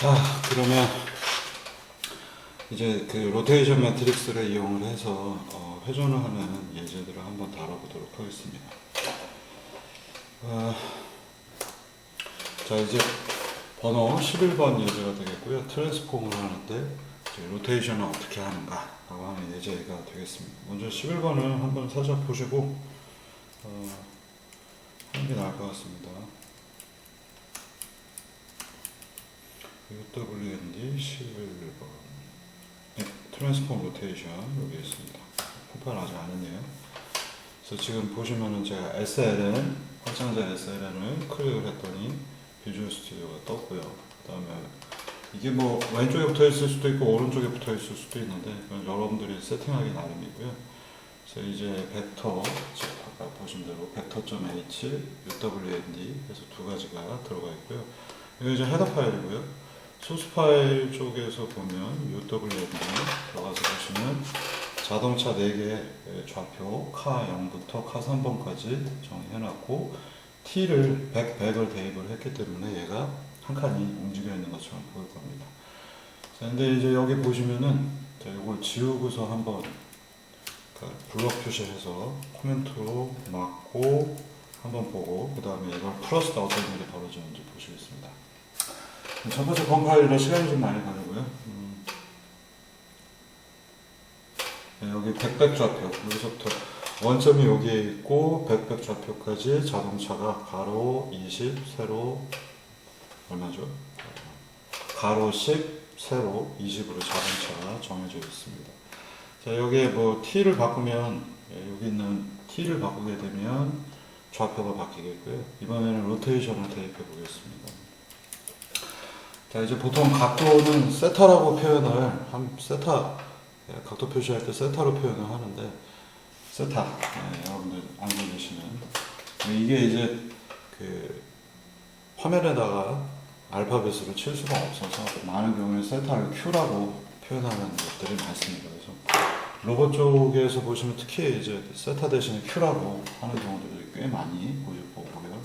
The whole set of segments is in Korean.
자, 그러면 이제 그 로테이션 매트릭스를 이용을 해서 회전을 하는 예제들을 한번 다뤄보도록 하겠습니다. 자, 이제 번호 11번 예제가 되겠고요. 트랜스폼을 하는데 로테이션을 어떻게 하는가 라고 하는 예제가 되겠습니다. 먼저 11번을 한번 살짝 보시고 하는 게 나을 것 같습니다. WND 11번 네, 트랜스폼 로테이션 여기 있습니다. 폰판 아직 안 했네요. 그래서 지금 보시면은 제가 SLN 확장자 SLN을 클릭을 했더니 비주얼 스튜디오가 떴고요. 그 다음에 이게 뭐 왼쪽에 붙어 있을 수도 있고 오른쪽에 붙어 있을 수도 있는데 그건 여러분들이 세팅하기 나름이고요. 그래서 이제 벡터, 아까 보신 대로 vector.h, uwnd 그래서 두 가지가 들어가 있고요. 이거 이제 헤더 파일이고요. 소스 파일 쪽에서 보면 uwnd 들어가서 보시면 자동차 4개 좌표 카 0부터 카 3번까지 정의해놨고 T를 100을 대입을 했기 때문에 얘가 한 칸이 움직여 있는 것처럼 보일 겁니다. 자, 근데 이제 여기 보시면은 자, 이걸 지우고서 한번 블럭 표시해서 코멘트로 막고 한번 보고 그 다음에 이걸 풀었을 때 어떤 일이 벌어지는지 보시겠습니다. 첫 번째 컴파일러 시간이 좀 많이 걸리고요. 네, 여기 100 좌표 여기서부터 원점이 여기에 있고 100 좌표까지 자동차가 가로 20 세로 얼마죠? 가로 10 세로 20으로 자동차가 정해져 있습니다. 자, 여기에 뭐 T를 바꾸면 여기 있는 T를 바꾸게 되면 좌표가 바뀌겠고요. 이번에는 로테이션을 대입해 보겠습니다. 자, 이제 보통 각도는 세타라고 표현을 세타 각도 표시할 때 세타로 표현을 하는데 세타 여러분들 알고 계시는 이게 이제 그 화면에다가 알파벳으로 칠 수가 없어서 많은 경우에 세타를 Q라고 표현하는 것들이 많습니다. 그래서 로봇 쪽에서 보시면 특히 이제 세타 대신에 Q라고 하는 경우들이 꽤 많이 보고요.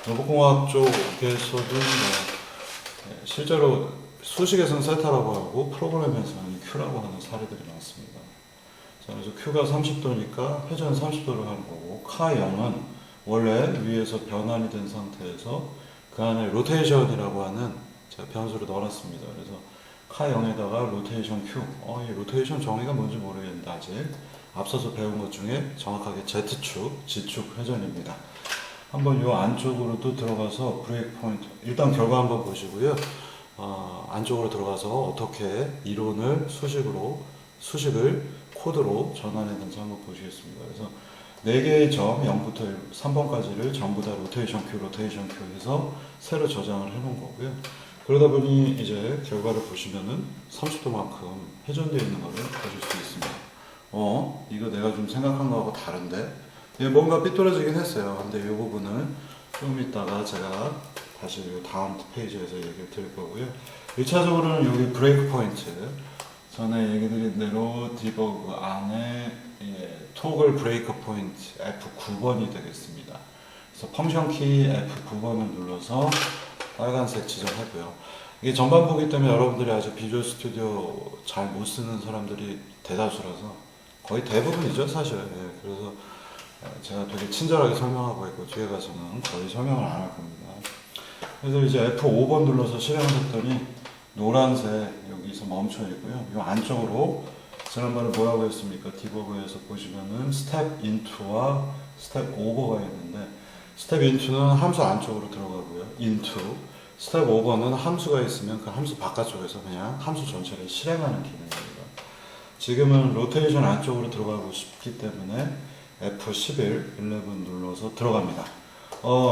로봇공학 쪽에서도 실제로 수식에서는 세타라고 하고 프로그램에서는 Q라고 하는 사례들이 많습니다. 자, 그래서 Q가 30도니까 회전 30도를 하는 거고 카 0은 원래 위에서 변환이 된 상태에서 그 안에 로테이션이라고 하는 제가 변수를 넣어놨습니다. 그래서 카 0에다가 로테이션 Q 이 로테이션 정의가 뭔지 모르겠는데 아직 앞서서 배운 것 중에 정확하게 Z축, G축 회전입니다. 한번 요 안쪽으로도 들어가서 브레이크 포인트 일단 결과 한번 보시고요. 안쪽으로 들어가서 어떻게 이론을 수식을 코드로 전환했는지 한번 보시겠습니다. 그래서 4개의 점 0부터 3번까지를 전부 다 로테이션 Q 해서 새로 저장을 해 놓은 거고요. 그러다 보니 이제 결과를 보시면은 30도만큼 회전되어 있는 것을 보실 수 있습니다. 이거 내가 좀 생각한 거하고 다른데 뭔가 삐뚤어지긴 했어요. 근데 이 부분은 좀 이따가 제가 다시 다음 페이지에서 얘기를 드릴 거고요. 1차적으로는 여기 브레이크 포인트 전에 얘기 드린 대로 디버그 안에 토글 브레이크 포인트 F9번이 되겠습니다. 그래서 펑션 키 F9번을 눌러서 빨간색 지정하고요. 이게 전반 보기 때문에 여러분들이 아직 비주얼 스튜디오 잘 못 쓰는 사람들이 대다수라서 거의 대부분이죠 사실. 그래서 제가 되게 친절하게 설명하고 있고 뒤에 가서는 거의 설명을 안 할 겁니다. 그래서 이제 F5번 눌러서 실행을 했더니 노란색 여기서 멈춰 있고요. 이 안쪽으로 지난번에 뭐라고 했습니까? 디버그에서 보시면은 스텝 인투와 스텝 오버가 있는데 스텝 인투는 함수 안쪽으로 들어가고요. 인투 스텝 오버는 함수가 있으면 그 함수 바깥쪽에서 그냥 함수 전체를 실행하는 기능입니다. 지금은 로테이션 안쪽으로 들어가고 싶기 때문에 F11 눌러서 들어갑니다.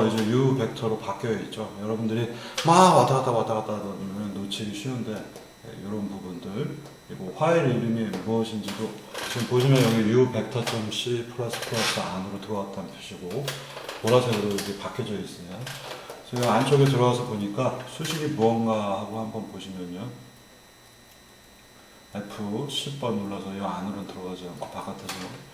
이제 U 벡터로 바뀌어 있죠. 여러분들이 막 왔다 갔다 하면 놓치기 쉬운데 이런 부분들 그리고 파일 이름이 무엇인지도 지금 보시면 여기 U 벡터.c 안으로 들어왔다는 표시고 보라색으로 이렇게 바뀌어져 있어요. 그래서 안쪽에 들어와서 보니까 수식이 무언가 하고 한번 보시면요. F10번 눌러서 이 안으로 들어가지 않고 바깥에서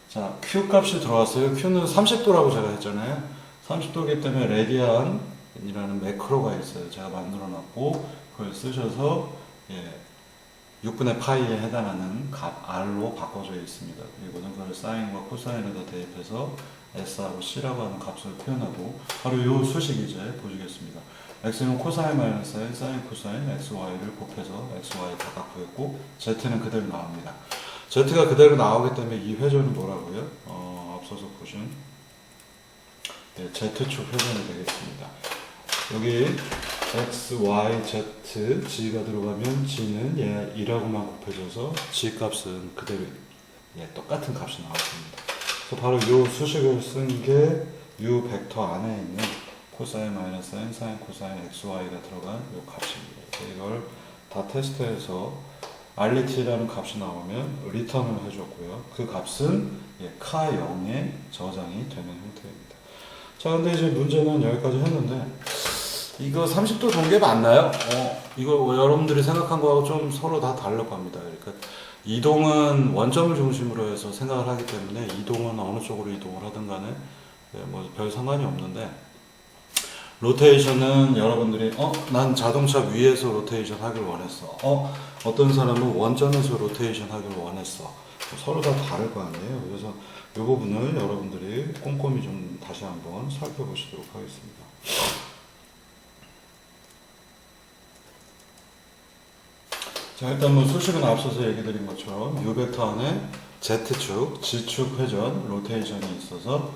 자, Q 값이 들어왔어요. Q는 30도라고 제가 했잖아요. 30도이기 때문에 레디안 이라는 매크로가 있어요. 제가 만들어 놨고 그걸 쓰셔서 6분의 파이에 해당하는 값 R로 바꿔져 있습니다. 그리고는 그걸 사인과 코사인에다 대입해서 S하고 C라고 하는 값을 표현하고 바로 이 수식이 이제 보시겠습니다. X는 코사인 마이너스 N, 사인 코사인, XY를 곱해서 XY 각각 구했고 Z는 그대로 나옵니다. Z가 그대로 나오기 때문에 이 회전은 뭐라고요? 앞서서 보신 Z축 회전이 되겠습니다. 여기 X, Y, Z, G가 들어가면 G는 얘 2라고만 곱해져서 G 값은 그대로 똑같은 값이 나왔습니다. 그래서 바로 이 수식을 쓴 게 이 벡터 안에 있는 코사인 마이너스 N, 사인 코사인 XY가 들어간 이 값입니다. 이걸 다 테스트해서 RT라는 값이 나오면 리턴을 해줬고요. 그 값은 카 0에 저장이 되는 형태입니다. 자, 근데 이제 문제는 여기까지 했는데 이거 30도 동계 맞나요? 이거 여러분들이 생각한 거하고 좀 서로 다 다르고 합니다. 그러니까 이동은 원점을 중심으로 해서 생각을 하기 때문에 이동은 어느 쪽으로 이동을 하든 간에 뭐 별 상관이 없는데 로테이션은 여러분들이 난 자동차 위에서 로테이션 하길 원했어. 어떤 사람은 원점에서 로테이션 하길 원했어. 서로 다 다를 거 아니에요. 그래서 이 부분을 여러분들이 꼼꼼히 좀 다시 한번 살펴보시도록 하겠습니다. 자, 일단 뭐 수식은 앞서서 얘기 드린 것처럼 U 벡터 안에 Z축, G축 회전, 로테이션이 있어서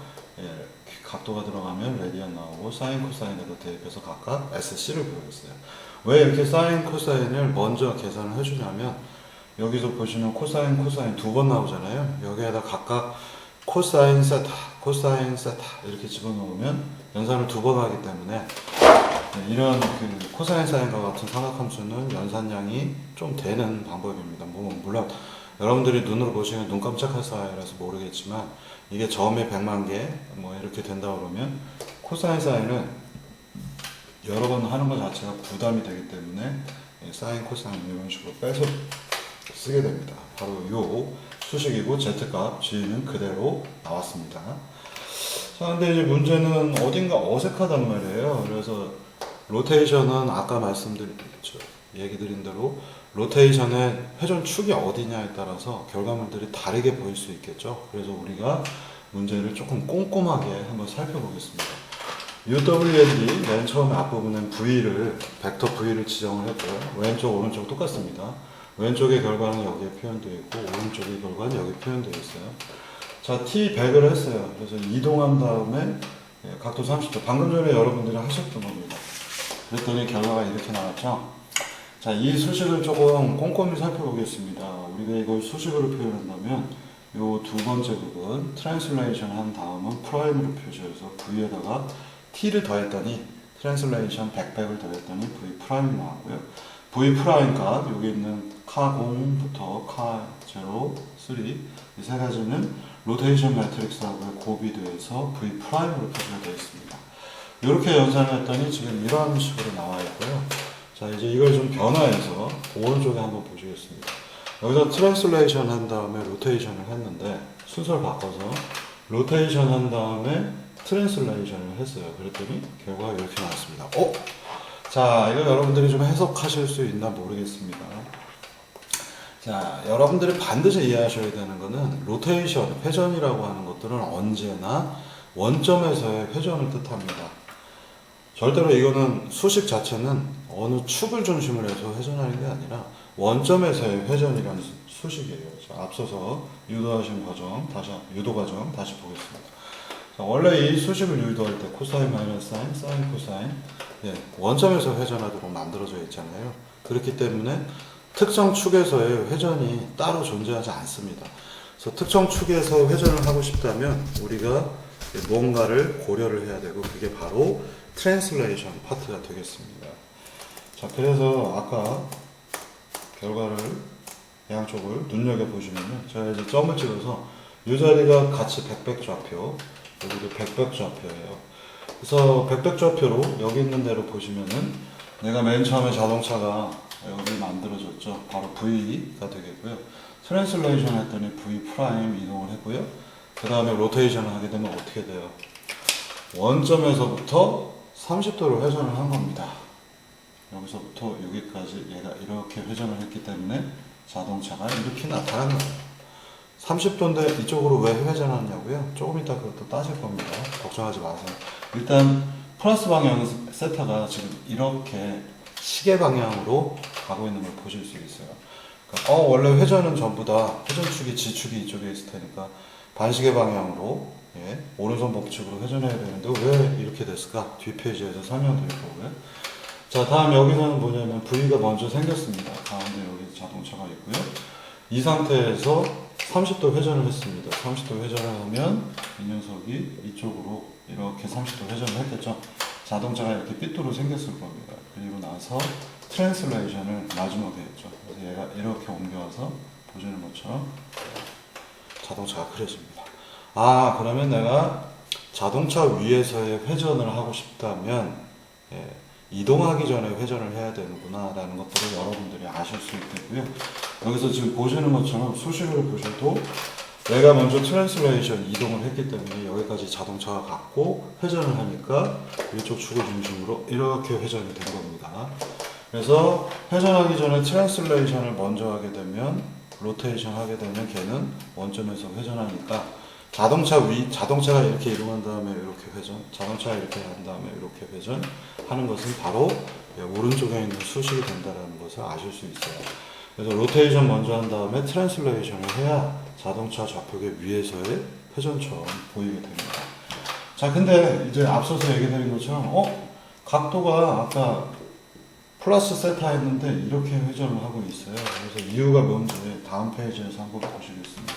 각도가 들어가면 레디안 나오고 사인 코사인에도 대입해서 각각 SC를 구하겠어요. 왜 이렇게 사인 코사인을 먼저 계산을 해주냐면 여기서 보시면 코사인 코사인 두 번 나오잖아요. 여기에다 각각 코사인 세타, 코사인 세타 이렇게 집어넣으면 연산을 두 번 하기 때문에 이런 그 코사인 사인과 같은 삼각함수는 연산량이 좀 되는 방법입니다. 물론 여러분들이 눈으로 보시면 눈 깜짝할 사이라서 모르겠지만 이게 점이 100만 개 뭐 이렇게 된다 그러면 코사인 사인은 여러 번 하는 것 자체가 부담이 되기 때문에 사인 코사인 이런 식으로 빼서 쓰게 됩니다. 바로 요 수식이고 Z값 G는 그대로 나왔습니다. 자, 근데 이제 문제는 어딘가 어색하단 말이에요. 그래서 로테이션은 아까 얘기 드린 대로 로테이션의 회전축이 어디냐에 따라서 결과물들이 다르게 보일 수 있겠죠. 그래서 우리가 문제를 조금 꼼꼼하게 한번 살펴보겠습니다. UWL이 맨 처음에 앞부분엔 벡터 V를 지정을 했고요. 왼쪽, 오른쪽 똑같습니다. 왼쪽의 결과는 여기에 표현되어 있고 오른쪽의 결과는 여기 표현되어 있어요. 자, T100을 했어요. 그래서 이동한 다음에 각도 30도. 방금 전에 여러분들이 하셨던 겁니다. 그랬더니 결과가 이렇게 나왔죠. 자, 이 수식을 조금 꼼꼼히 살펴보겠습니다. 우리가 이걸 수식으로 표현한다면 요 두 번째 부분 트랜슬레이션 한 다음은 프라임으로 표시해서 V에다가 T를 더했더니 트랜슬레이션 100을 더했더니 V 프라임이 나왔고요. V 프라임 값 여기 있는 카 0부터 카 0, 3 이 세 가지는 로테이션 매트릭스하고 고비도해서 V 프라임으로 표시가 되어 있습니다. 이렇게 연산을 했더니 지금 이런 식으로 나와 있고요. 자, 이제 이걸 좀 변화해서 오른쪽에 한번 보시겠습니다. 여기서 트랜슬레이션 한 다음에 로테이션을 했는데 순서를 바꿔서 로테이션 한 다음에 트랜슬레이션을 했어요. 그랬더니 결과가 이렇게 나왔습니다. 자, 이거 여러분들이 좀 해석하실 수 있나 모르겠습니다. 자, 여러분들이 반드시 이해하셔야 되는 거는 로테이션, 회전이라고 하는 것들은 언제나 원점에서의 회전을 뜻합니다. 절대로 이거는 수식 자체는 어느 축을 중심으로 해서 회전하는 게 아니라 원점에서의 회전이라는 수식이에요. 자, 앞서서 유도 과정 다시 보겠습니다. 자, 원래 이 수식을 유도할 때 코사인 마이너스 사인, 사인 코사인 원점에서 회전하도록 만들어져 있잖아요. 그렇기 때문에 특정 축에서의 회전이 따로 존재하지 않습니다. 그래서 특정 축에서 회전을 하고 싶다면 우리가 뭔가를 고려를 해야 되고 그게 바로 트랜슬레이션 파트가 되겠습니다. 자, 그래서 아까 결과를 양쪽을 눈여겨보시면 제가 이제 점을 찍어서 이 자리가 같이 백백 좌표, 여기도 백백 좌표예요. 그래서 백백 좌표로 여기 있는 대로 보시면은 내가 맨 처음에 자동차가 여기 만들어졌죠. 바로 V가 되겠고요. 트랜슬레이션 했더니 V 프라임 이동을 했고요. 그 다음에 로테이션을 하게 되면 어떻게 돼요? 원점에서부터 30도로 회전을 한 겁니다. 여기서부터 여기까지 얘가 이렇게 회전을 했기 때문에 자동차가 이렇게 나타나는 거예요. 30도인데 이쪽으로 왜 회전하냐고요? 조금 이따 그것도 따질 겁니다. 걱정하지 마세요. 일단 플러스 방향 세타가 지금 이렇게 시계 방향으로 가고 있는 걸 보실 수 있어요. 그러니까 원래 회전은 전부 다 회전축이 지축이 이쪽에 있을 테니까 반시계 방향으로 오른손 법칙으로 회전해야 되는데 왜 이렇게 됐을까? 뒷페이지에서 설명드릴 거고요. 자, 다음 여기서는 뭐냐면 V가 먼저 생겼습니다. 가운데 여기 자동차가 있고요. 이 상태에서 30도 회전을 했습니다. 30도 회전을 하면 이 녀석이 이쪽으로 이렇게 30도 회전을 했겠죠. 자동차가 이렇게 삐뚤어 생겼을 겁니다. 그리고 나서 트랜슬레이션을 마지막에 했죠. 그래서 얘가 이렇게 옮겨와서 보시는 것처럼 자동차가 그려집니다. 아, 그러면 내가 자동차 위에서의 회전을 하고 싶다면 이동하기 전에 회전을 해야 되는구나 라는 것들을 여러분들이 아실 수 있겠고요. 여기서 지금 보시는 것처럼 수식을 보셔도 내가 먼저 트랜스레이션 이동을 했기 때문에 여기까지 자동차가 갔고 회전을 하니까 이쪽 축을 중심으로 이렇게 회전이 된 겁니다. 그래서 회전하기 전에 트랜스레이션을 먼저 하게 되면 로테이션 하게 되면 걔는 원점에서 회전하니까 자동차가 이렇게 이동한 다음에 이렇게 회전, 자동차가 이렇게 한 다음에 이렇게 회전 하는 것은 바로 오른쪽에 있는 수식이 된다는 것을 아실 수 있어요. 그래서 로테이션 먼저 한 다음에 트랜슬레이션을 해야 자동차 좌표계 위에서의 회전처럼 보이게 됩니다. 자, 근데 이제 앞서서 얘기드린 것처럼, 각도가 아까 플러스 세타 했는데 이렇게 회전을 하고 있어요. 그래서 이유가 뭔지 다음 페이지에서 한번 보시겠습니다.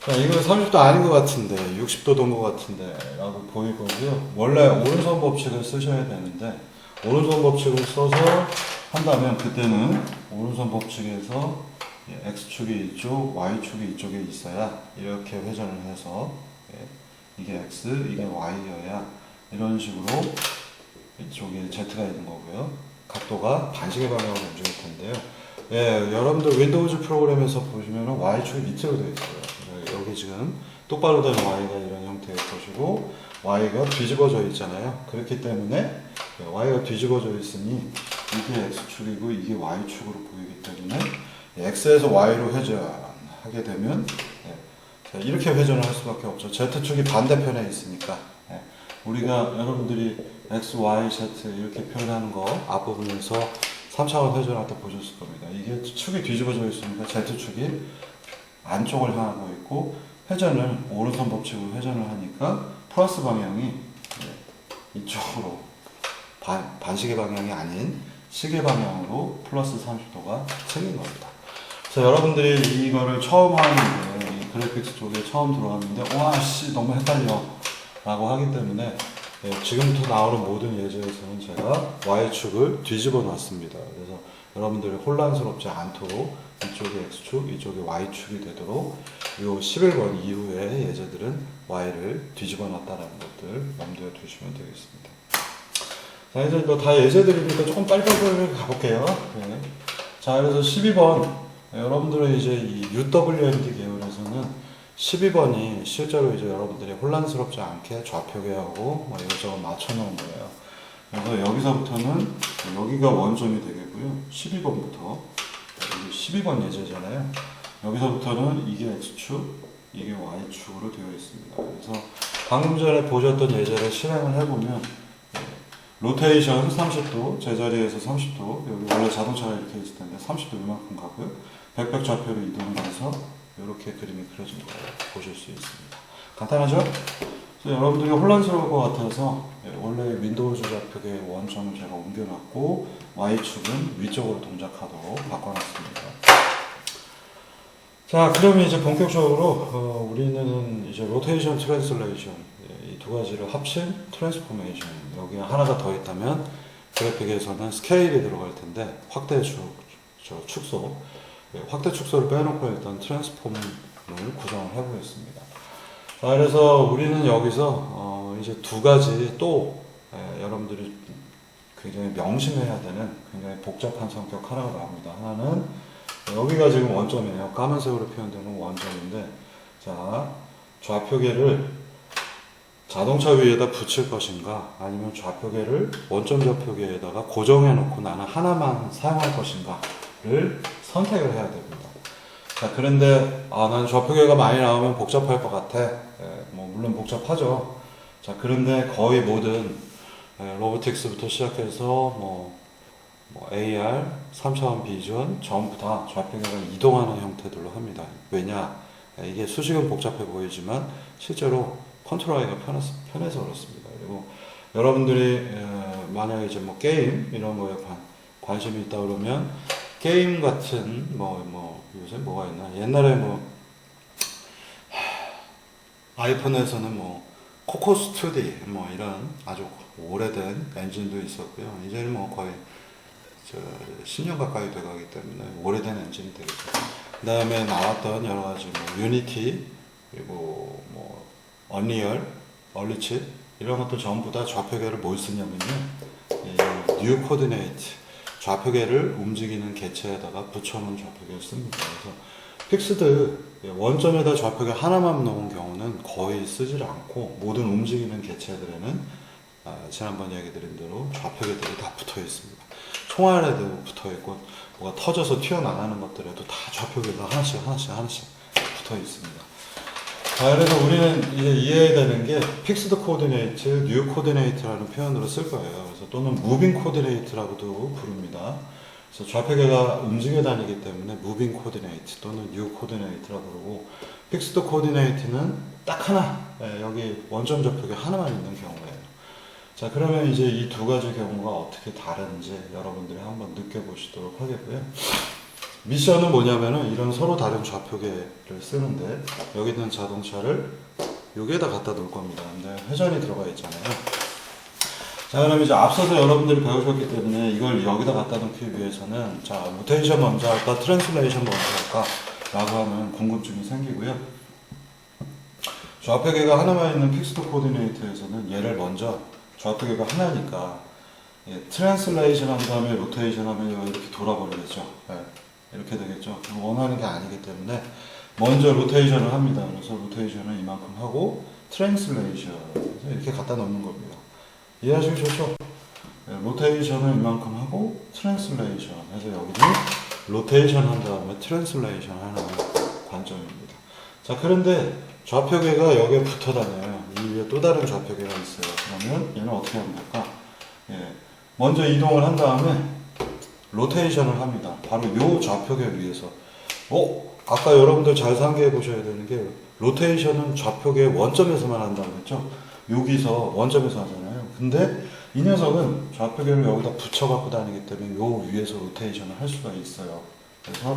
자, 이건 30도 아닌 것 같은데 60도 된 것 같은데 라고 보일 거고요. 원래 오른손 법칙을 쓰셔야 되는데 오른손 법칙을 써서 한다면 그때는 오른손 법칙에서 X축이 이쪽, Y축이 이쪽에 있어야 이렇게 회전을 해서 이게 X, 이게 Y여야 이런 식으로 이쪽에 Z가 있는 거고요. 각도가 반시계 방향으로 움직일 텐데요. 여러분들 윈도우즈 프로그램에서 보시면 Y축이 밑으로 되어 있어요. 여기 지금 똑바로 된 Y가 이런 형태의 것이고 Y가 뒤집어져 있잖아요. 그렇기 때문에 Y가 뒤집어져 있으니 이게 X축이고 이게 Y축으로 보이기 때문에 X에서 Y로 회전하게 되면 이렇게 회전을 할 수밖에 없죠. Z축이 반대편에 있으니까 우리가 여러분들이 X, Y, Z 이렇게 표현하는 거 앞부분에서 3차원 회전할 때 보셨을 겁니다. 이게 축이 뒤집어져 있으니까 Z축이 안쪽을 향하고 있고 회전을 오른손 법칙으로 회전을 하니까 플러스 방향이 이쪽으로 반시계 방향이 아닌 시계 방향으로 플러스 30도가 생긴 겁니다. 자, 여러분들이 이거를 처음 하는데 이 그래픽스 쪽에 처음 들어왔는데 와씨 너무 헷갈려 라고 하기 때문에 지금부터 나오는 모든 예제에서는 제가 Y축을 뒤집어 놨습니다. 그래서 여러분들이 혼란스럽지 않도록 이쪽이 X축, 이쪽이 Y축이 되도록 이 11번 이후의 예제들은 Y를 뒤집어 놨다는 것들 염두에 두시면 되겠습니다. 자, 이제 뭐 다 예제들이니까 조금 빨리빨리 가볼게요. 자, 그래서 12번 여러분들은 이제 이 UWMD 계열에서는 12번이 실제로 이제 여러분들이 혼란스럽지 않게 좌표계하고 이것저것 맞춰놓은 거예요. 그래서 여기서부터는 여기가 원점이 되겠고요. 12번부터 12번 예제잖아요. 여기서부터는 이게 X축, 이게 Y축으로 되어 있습니다. 그래서 방금 전에 보셨던 예제를 실행을 해보면 로테이션 30도, 제자리에서 30도, 여기 원래 자동차가 이렇게 있을 텐데 30도 이만큼 가고요. 백백 좌표로 이동해서 이렇게 그림이 그려진 걸 보실 수 있습니다. 간단하죠? 여러분들이 혼란스러울 것 같아서 원래 윈도우즈 좌표계 원점을 제가 옮겨놨고 Y축은 위쪽으로 동작하도록 바꿔놨습니다. 자, 그러면 이제 본격적으로 우리는 이제 로테이션, 트랜슬레이션 이 두 가지를 합친 트랜스포메이션 여기 하나가 더 있다면 그래픽에서는 스케일이 들어갈 텐데 확대 축소 확대 축소를 빼놓고 일단 트랜스폼을 구성을 해보겠습니다. 자, 그래서 우리는 여기서 이제 두 가지 또 여러분들이 굉장히 명심해야 되는 굉장히 복잡한 성격 하나가 나옵니다. 하나는 여기가 지금 원점이에요. 까만색으로 표현되는 원점인데, 자, 좌표계를 자동차 위에다 붙일 것인가 아니면 좌표계를 원점 좌표계에다가 고정해 놓고 나는 하나만 사용할 것인가를 선택을 해야 됩니다. 자, 그런데 나는 좌표계가 많이 나오면 복잡할 것 같아. 뭐 물론 복잡하죠. 자, 그런데 거의 모든 로보틱스부터 시작해서 뭐 AR, 3차원 비전 전부 다 좌표계가 이동하는 형태들로 합니다. 왜냐? 이게 수식은 복잡해 보이지만 실제로 컨트롤하기가 편해서 그렇습니다. 그리고 여러분들이 만약에 이제 뭐 게임 이런 거에 관심이 있다 그러면 게임 같은 요새 뭐가 있나? 옛날에 아이폰에서는 코코스 2D 이런 아주 오래된 엔진도 있었고요. 이제는 거의 10년 가까이 돼가기 때문에 오래된 엔진이 되겠죠. 그 다음에 나왔던 여러 가지 유니티 그리고 언리얼, 얼리칩 이런 것도 전부 다 좌표계를 뭘 쓰냐면요. 뉴 코디네이트 좌표계를 움직이는 개체에다가 붙여놓은 좌표계를 씁니다. 그래서 픽스드 원점에다 좌표계 하나만 놓은 경우는 거의 쓰질 않고 모든 움직이는 개체들에는 지난번 얘기 드린 대로 좌표계들이 다 붙어 있습니다. 총알에도 붙어 있고 뭐가 터져서 튀어나가는 것들에도 다 좌표계가 하나씩 붙어 있습니다. 그래서 우리는 이제 이해해야 되는 게 픽스드 코디네이트, 뉴 코디네이트라는 표현으로 쓸 거예요. 그래서 또는 무빙 코디네이트라고도 부릅니다. 그래서 좌표계가 움직여 다니기 때문에 무빙 코디네이트 또는 뉴 코디네이트라고 그러고 픽스드 코디네이트는 딱 하나, 여기 원점 좌표계 하나만 있는 경우예요. 자, 그러면 이제 이 두 가지 경우가 어떻게 다른지 여러분들이 한번 느껴보시도록 하겠고요. 미션은 뭐냐면은 이런 서로 다른 좌표계를 쓰는데 여기 있는 자동차를 여기에다 갖다 놓을 겁니다. 근데 회전이 들어가 있잖아요. 자, 그럼 이제 앞서서 여러분들이 배우셨기 때문에 이걸 여기다 갖다 놓기 위해서는 자, 로테이션 먼저 할까, 트랜슬레이션 먼저 할까 라고 하는 궁금증이 생기고요. 좌표계가 하나만 있는 픽스드 코디네이트에서는 얘를 먼저 좌표계가 하나니까 트랜슬레이션 한 다음에 로테이션 하면 이렇게 돌아버리겠죠. 이렇게 되겠죠. 원하는 게 아니기 때문에 먼저 로테이션을 합니다. 그래서 로테이션을 이만큼 하고 트랜슬레이션 그래서 이렇게 갖다 놓는 겁니다. 이해하시기 좋죠? 로테이션을 이만큼 하고 트랜슬레이션 해서 여기는 로테이션 한 다음에 트랜슬레이션 하는 관점입니다. 자, 그런데 좌표계가 여기에 붙어 다녀요. 이 위에 또 다른 좌표계가 있어요. 그러면 얘는 어떻게 하면 될까? 먼저 이동을 한 다음에 로테이션을 합니다. 바로 요 좌표계 위에서. 아까 여러분들 잘 상기해 보셔야 되는 게 로테이션은 좌표계 원점에서만 한다고 했죠. 여기서 원점에서 하잖아요. 근데 이 녀석은 좌표계를 여기다 붙여 갖고 다니기 때문에 요 위에서 로테이션을 할 수가 있어요. 그래서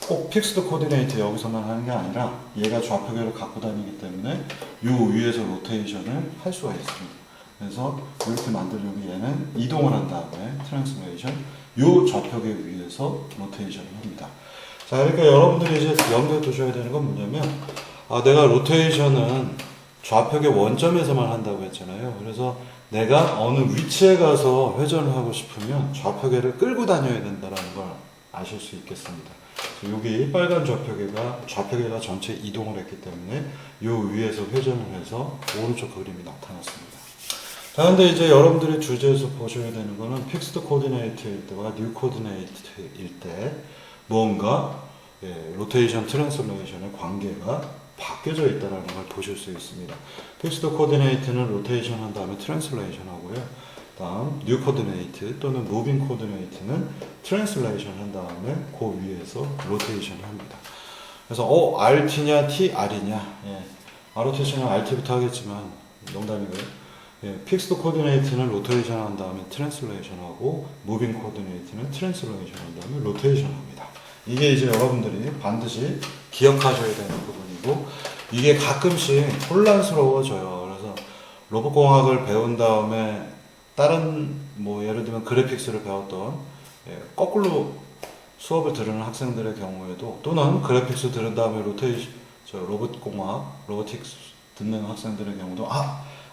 꼭 픽스드 코디네이트 여기서만 하는 게 아니라 얘가 좌표계를 갖고 다니기 때문에 요 위에서 로테이션을 할 수가 있습니다. 그래서 이렇게 만들려면 얘는 이동을 한 다음에 트랜스레이션 요 좌표계 위에서 로테이션을 합니다. 자, 그러니까 여러분들이 이제 염두에 두셔야 되는 건 뭐냐면 내가 로테이션은 좌표계 원점에서만 한다고 했잖아요. 그래서 내가 어느 위치에 가서 회전을 하고 싶으면 좌표계를 끌고 다녀야 된다는 걸 아실 수 있겠습니다. 여기 빨간 좌표계가 전체 이동을 했기 때문에 요 위에서 회전을 해서 오른쪽 그림이 나타났습니다. 자, 근데 이제 여러분들이 주제에서 보셔야 되는 거는 픽스드 코디네이트일 때와 뉴 코디네이트일 때 뭔가 로테이션 트랜스레이션의 관계가 바뀌어져 있다는 걸 보실 수 있습니다. 픽스드 코디네이트는 로테이션 한 다음에 트랜슬레이션 하고요. 다음 뉴 코디네이트 또는 무빙 코디네이트는 트랜슬레이션 한 다음에 그 위에서 로테이션 합니다. 그래서 RT냐 TR이냐 ROTC는 RT부터 하겠지만 농담이고요. 픽스드 코디네이트는 로테이션 한 다음에 트랜슬레이션 하고 무빙 코디네이트는 트랜슬레이션 한 다음에 로테이션 합니다. 이게 이제 여러분들이 반드시 기억하셔야 되는 부분이고 이게 가끔씩 혼란스러워져요. 그래서 로봇공학을 배운 다음에 다른 예를 들면 그래픽스를 배웠던 거꾸로 수업을 들으는 학생들의 경우에도 또는 그래픽스 들은 다음에 로봇공학, 로보틱스 듣는 학생들의 경우도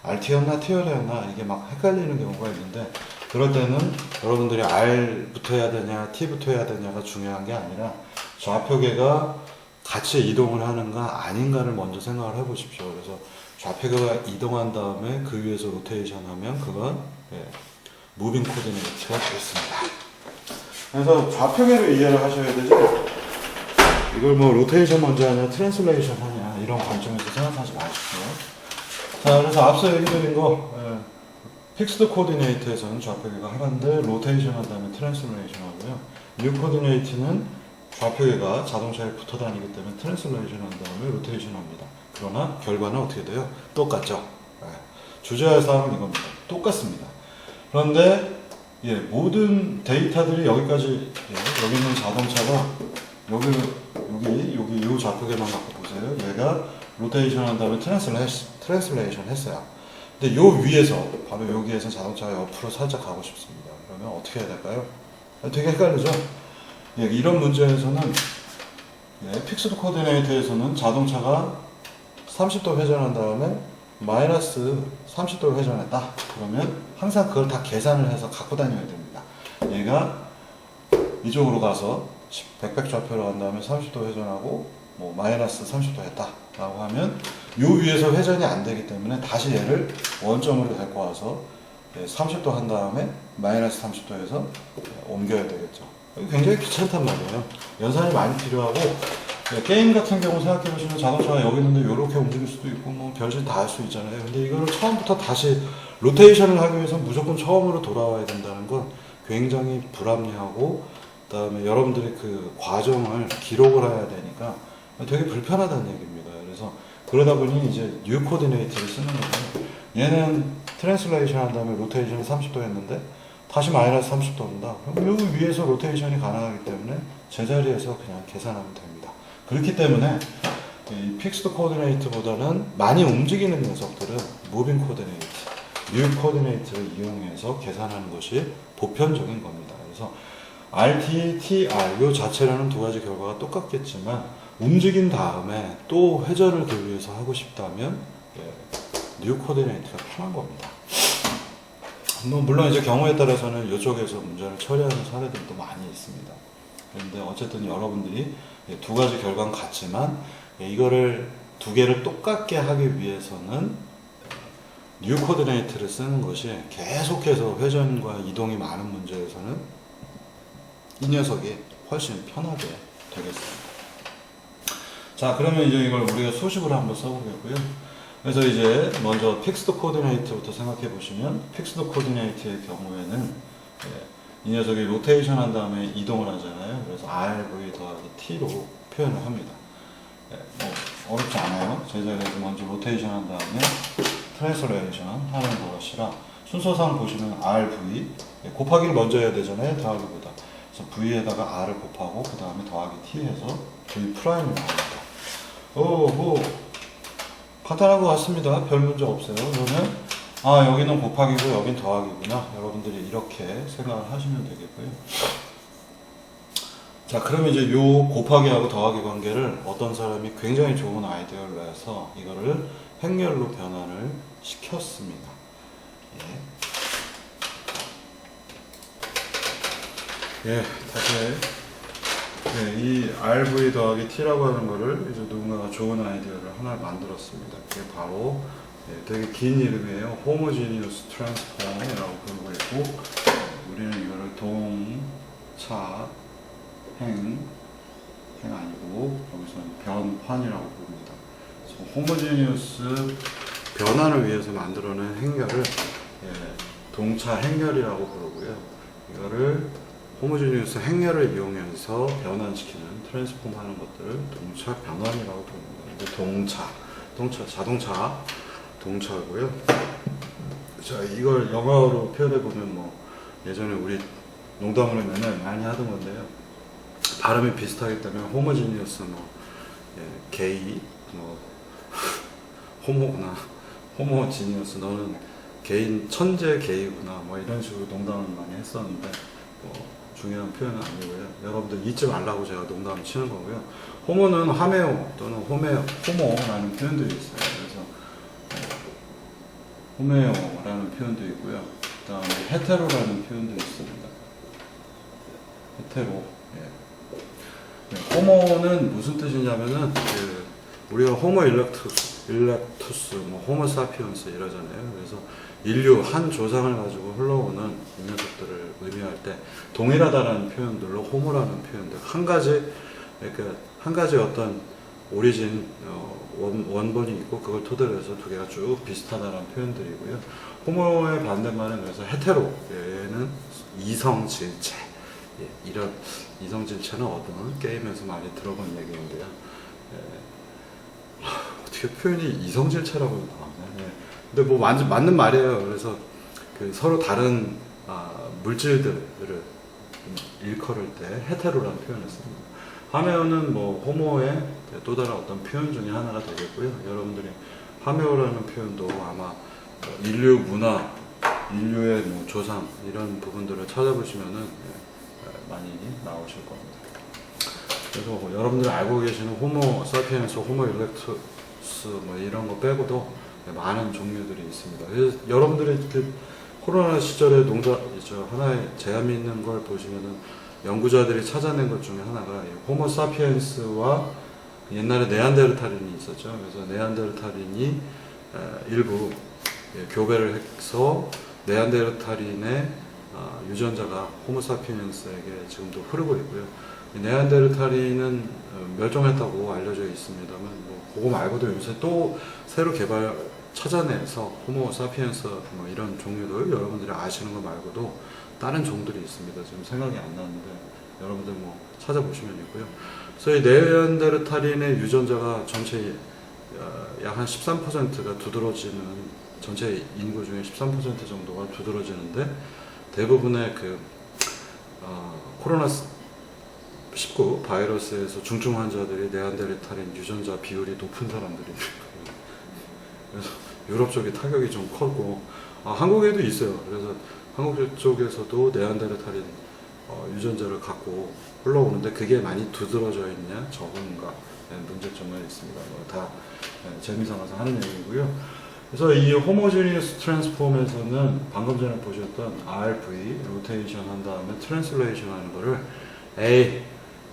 RT였나 TR였나 이게 막 헷갈리는 경우가 있는데 그럴 때는 여러분들이 R부터 해야 되냐 T부터 해야 되냐가 중요한 게 아니라 좌표계가 같이 이동을 하는가 아닌가를 먼저 생각을 해 보십시오. 그래서 좌표가 이동한 다음에 그 위에서 로테이션 하면 그건 무빙 코디네이트가 되겠습니다. 그래서 좌표계로 이해를 하셔야 되죠. 이걸 뭐 로테이션 먼저 하냐 트랜슬레이션 하냐 이런 관점에서 생각하지 마십시오. 자, 그래서 앞서 얘기 드린 거 픽스드 코디네이트에서는 좌표계가 하나인데 로테이션 한 다음에 트랜슬레이션 하고요. 뉴 코디네이트는 좌표계가 자동차에 붙어 다니기 때문에 트랜슬레이션 한 다음에 로테이션 합니다. 그러나 결과는 어떻게 돼요? 똑같죠. 주제할 사항은 이겁니다. 똑같습니다. 그런데 모든 데이터들이 여기까지 여기 있는 자동차가 여기 이 좌표계만 갖고 보세요. 얘가 로테이션 한 다음에 트랜슬레이션 했어요. 근데 요 위에서 바로 여기에서 자동차가 옆으로 살짝 가고 싶습니다. 그러면 어떻게 해야 될까요? 되게 헷갈리죠? 이런 문제에서는 픽스드 코디네이트에서는 자동차가 30도 회전한 다음에 마이너스 30도를 회전했다. 그러면 항상 그걸 다 계산을 해서 갖고 다녀야 됩니다. 얘가 이쪽으로 가서 100 좌표로 간 다음에 30도 회전하고 뭐 마이너스 30도 했다 라고 하면 요 위에서 회전이 안 되기 때문에 다시 얘를 원점으로 데리고 와서 30도 한 다음에 마이너스 30도에서 옮겨야 되겠죠. 굉장히 귀찮단 말이에요. 연산이 많이 필요하고 게임 같은 경우 생각해 보시면 자동차가 여기 있는데 이렇게 움직일 수도 있고 뭐 별짓 다 할 수 있잖아요. 근데 이거를 처음부터 다시 로테이션을 하기 위해서 무조건 처음으로 돌아와야 된다는 건 굉장히 불합리하고 그다음에 여러분들이 그 과정을 기록을 해야 되니까 되게 불편하다는 얘기입니다. 그래서 그러다 보니 이제 뉴 코디네이트를 쓰는 거예요. 얘는 트랜슬레이션 한 다음에 로테이션을 30도 했는데 다시 마이너스 30도 온다. 그럼 요 위에서 로테이션이 가능하기 때문에 제자리에서 그냥 계산하면 됩니다. 그렇기 때문에 이 픽스드 코디네이트보다는 많이 움직이는 녀석들은 무빙 코디네이트, 뉴 코디네이트를 이용해서 계산하는 것이 보편적인 겁니다. 그래서 RT, TR 요 자체라는 두 가지 결과가 똑같겠지만 움직인 다음에 또 회전을 그 위해서 하고 싶다면 뉴 코디네이트가 편한 겁니다. 뭐 물론 이제 경우에 따라서는 이쪽에서 문제를 처리하는 사례들도 많이 있습니다. 그런데 어쨌든 여러분들이 두 가지 결과는 같지만 이거를 두 개를 똑같게 하기 위해서는 뉴 코디네이트를 쓰는 것이 계속해서 회전과 이동이 많은 문제에서는 이 녀석이 훨씬 편하게 되겠습니다. 자, 그러면 이제 이걸 우리가 수식으로 한번 써보겠고요. 그래서 이제 먼저 픽스드 코디네이트부터 생각해 보시면 픽스드 코디네이트의 경우에는 이 녀석이 로테이션 한 다음에 이동을 하잖아요. 그래서 RV 더하기 T로 표현을 합니다. 뭐 어렵지 않아요. 제자리에서 먼저 로테이션 한 다음에 트랜슬레이션 하는 것이라 순서상 보시면 RV 곱하기를 먼저 해야 되잖아요. 더하기보다. 그래서 V에다가 R을 곱하고 그 다음에 더하기 T 해서 V 프라임이 나옵니다. 뭐 간단한 것 같습니다. 별 문제 없어요. 그러면 여기는 곱하기고 여긴 더하기구나. 여러분들이 이렇게 생각을 하시면 되겠고요. 자, 그러면 이제 요 곱하기하고 더하기 관계를 어떤 사람이 굉장히 좋은 아이디어를 내서 이거를 행렬로 변환을 시켰습니다. 다시 이 RV 더하기 T라고 하는 거를 이제 누군가가 좋은 아이디어를 하나 만들었습니다. 그게 바로 되게 긴 이름이에요. 호모지니어스 트랜스폼이라고 부르고 있고 우리는 이거를 동차 행 아니고 여기서는 변환이라고 부릅니다. 그래서 호모지니어스 변환을 위해서 만들어낸 행렬을 동차 행렬이라고 부르고요. 이거를 호모지니어스 행렬을 이용해서 변환시키는 트랜스폼 하는 것들을 동차 변환이라고 부릅니다. 자동차 동차고요. 자, 이걸 영어로 표현해 보면 뭐 예전에 우리 농담으로 맨날 많이 하던 건데요. 발음이 비슷하기 때문에 호모지니어스 게이 호모구나. 호모지니어스 너는 개인 천재 게이구나. 뭐 이런 식으로 농담을 많이 했었는데 중요한 표현은 아니고요. 여러분들 잊지 말라고 제가 농담을 치는 거고요. 호모는 하메오 또는 호모라는 표현들이 있어요. 그래서 호메오라는 표현도 있고요. 그 다음에 헤테로라는 표현도 있습니다. 헤테로. 호모는 무슨 뜻이냐면은 우리가 호모 일렉투스, 뭐 호모 사피엔스 이러잖아요. 그래서 인류 한 조상을 가지고 흘러오는 이 녀석들을 의미할 때 동일하다라는 표현들로 호모라는 표현들 그러니까 한 가지 어떤 오리진 원본이 있고 그걸 토대로 해서 두 개가 쭉 비슷하다라는 표현들이고요. 호모의 반대말은 그래서 헤테로, 얘는 이성질체. 이런 이성질체는 어떤 게임에서 많이 들어본 얘기인데요. 어떻게 표현이 이성질체라고 나오네. 근데 뭐 맞는 말이에요. 그래서 그 서로 다른 물질들을 일컬을 때 헤테로라는 표현을 씁니다. 하메오는 뭐 호모의 또 다른 어떤 표현 중에 하나가 되겠고요. 여러분들이 하메오라는 표현도 아마 인류 문화, 인류의 뭐 조상 이런 부분들을 찾아보시면은 많이 나오실 겁니다. 그래서 뭐 여러분들이 알고 계시는 호모 사피엔스, 호모 일렉투스 뭐 이런 거 빼고도 많은 종류들이 있습니다. 그래서 여러분들이 그 코로나 시절에 하나의 제함이 있는 걸 보시면은 연구자들이 찾아낸 것 중에 하나가 호모 사피엔스와 옛날에 네안데르탈인이 있었죠. 그래서 네안데르탈인이 일부 교배를 해서 네안데르탈인의 유전자가 호모 사피엔스에게 지금도 흐르고 있고요. 네안데르탈인은 멸종했다고 알려져 있습니다만 그거 말고도 요새 또 새로 찾아내서 호모 사피엔스 뭐 이런 종류들 여러분들이 아시는 거 말고도 다른 종들이 있습니다. 지금 생각이 안 나는데 여러분들 뭐 찾아보시면 있고요. 그래서 이 네안데르탈인의 유전자가 전체 약 한 13%가 두드러지는, 전체 인구 중에 13% 정도가 두드러지는데 대부분의 코로나19 바이러스에서 중증 환자들이 네안데르탈인 유전자 비율이 높은 사람들입니다. 그래서 유럽 쪽에 타격이 좀 컸고 한국에도 있어요. 그래서 한국 쪽에서도 네안데르탈인 유전자를 갖고 흘러오는데 그게 많이 두드러져 있냐 적은가 문제점이 있습니다. 다 재미삼아서 하는 얘기고요. 그래서 이 호모지니어스 트랜스폼에서는 방금 전에 보셨던 RV 로테이션 한 다음에 트랜슬레이션 하는 거를